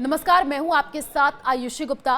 नमस्कार, मैं हूं आपके साथ आयुषी गुप्ता।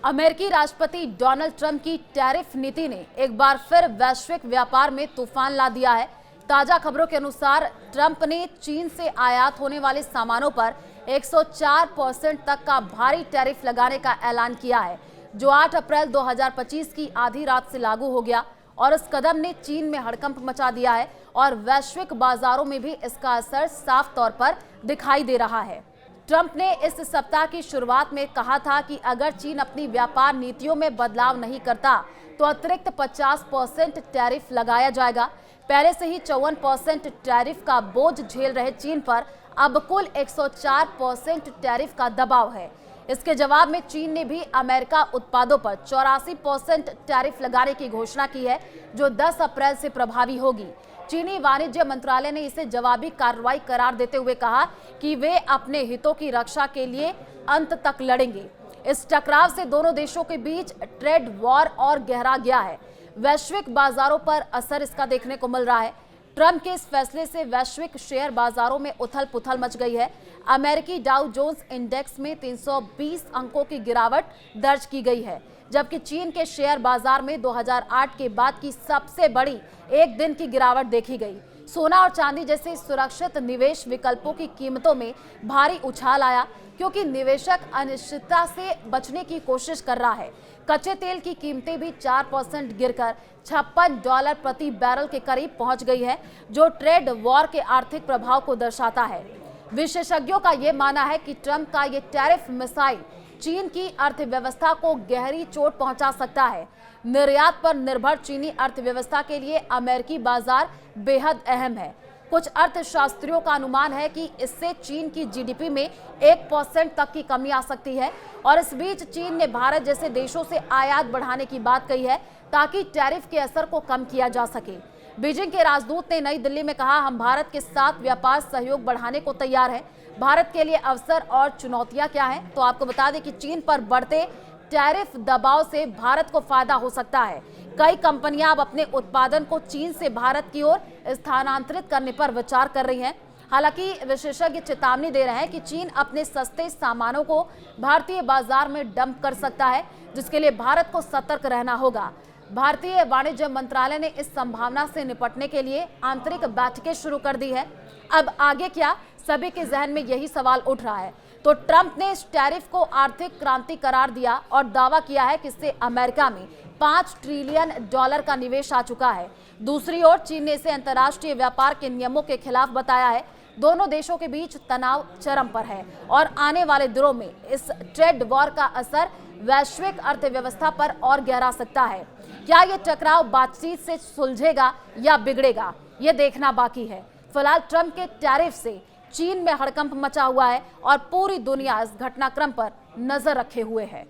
अमेरिकी राष्ट्रपति डोनाल्ड ट्रंप की टैरिफ नीति ने एक बार फिर वैश्विक व्यापार में तूफान ला दिया है। ताजा खबरों के अनुसार ट्रंप ने चीन से आयात होने वाले सामानों पर 104% तक का भारी टैरिफ लगाने का ऐलान किया है, जो 8 अप्रैल 2025 की आधी रात से लागू हो गया। और इस कदम ने चीन में हड़कंप मचा दिया है और वैश्विक बाजारों में भी इसका असर साफ तौर पर दिखाई दे रहा है। ट्रंप ने इस सप्ताह की शुरुआत में कहा था कि अगर चीन अपनी व्यापार नीतियों में बदलाव नहीं करता तो अतिरिक्त 50% टैरिफ लगाया जाएगा। पहले से ही 54% टैरिफ का बोझ झेल रहे चीन पर अब कुल 104% टैरिफ का दबाव है। इसके जवाब में चीन ने भी अमेरिका उत्पादों पर 84% टैरिफ लगाने की घोषणा की है, जो 10 अप्रैल से प्रभावी होगी। चीनी वाणिज्य मंत्रालय ने इसे जवाबी कार्रवाई करार देते हुए कहा कि वे अपने हितों की रक्षा के लिए अंत तक लड़ेंगे। इस टकराव से दोनों देशों के बीच ट्रेड वॉर और गहरा गया है। वैश्विक बाजारों पर असर इसका देखने को मिल रहा है। ट्रंप के इस फैसले से वैश्विक शेयर बाजारों में उथल पुथल मच गई है। अमेरिकी डाउ जोन्स इंडेक्स में 320 अंकों की गिरावट दर्ज की गई है, जबकि चीन के शेयर बाजार में 2008 के बाद की सबसे बड़ी एक दिन की गिरावट देखी गई। सोना और चांदी जैसे सुरक्षित निवेश विकल्पों की कीमतों में भारी उछाल आया, क्योंकि निवेशक अनिश्चितता से बचने की कोशिश कर रहा है। कच्चे तेल की कीमतें भी 4% गिरकर $56 प्रति बैरल के करीब पहुंच गई है, जो ट्रेड वॉर के आर्थिक प्रभाव को दर्शाता है। विशेषज्ञों का यह मानना है कि ट्रंप का ये टैरिफ मिसाइल चीन की अर्थव्यवस्था को गहरी चोट पहुंचा सकता है। निर्यात पर निर्भर चीनी अर्थव्यवस्था के लिए अमेरिकी बाजार बेहद अहम है। कुछ अर्थशास्त्रियों का अनुमान है कि इससे चीन की जीडीपी में 1% तक की कमी आ सकती है। और इस बीच चीन ने भारत जैसे देशों से आयात बढ़ाने की बात कही है, ताकि टैरिफ के असर को कम किया जा सके। बीजिंग के राजदूत ने नई दिल्ली में कहा, हम भारत के साथ व्यापार सहयोग बढ़ाने को तैयार हैं। भारत के लिए अवसर और चुनौतियां क्या हैं? तो आपको बता दें कि चीन पर बढ़ते टैरिफ दबाव से भारत को फायदा हो सकता है। कई कंपनियां अब अपने उत्पादन को चीन से भारत की ओर स्थानांतरित करने पर विचार कर रही हैं। हालांकि विशेषज्ञ चेतावनी दे रहे हैं कि चीन अपने सस्ते सामानों को भारतीय बाजार में डंप कर सकता है, जिसके लिए भारत को सतर्क रहना होगा। भारतीय वाणिज्य मंत्रालय ने इस संभावना से निपटने के लिए आंतरिक बैठकें शुरू कर दी है। अब आगे क्या, सभी के जहन में यही सवाल उठ रहा है। तो ट्रंप ने इस टैरिफ को आर्थिक क्रांति करार दिया और दावा किया है कि इससे अमेरिका में $5 ट्रिलियन का निवेश आ चुका है। दूसरी ओर चीन ने इसे अंतर्राष्ट्रीय व्यापार के नियमों के खिलाफ बताया है। दोनों देशों के बीच तनाव चरम पर है और आने वाले दिनों में इस ट्रेड वॉर का असर वैश्विक अर्थव्यवस्था पर और गहरा सकता है। क्या ये टकराव बातचीत से सुलझेगा या बिगड़ेगा, ये देखना बाकी है। फिलहाल ट्रंप के टैरिफ से चीन में हड़कंप मचा हुआ है और पूरी दुनिया इस घटनाक्रम पर नजर रखे हुए है।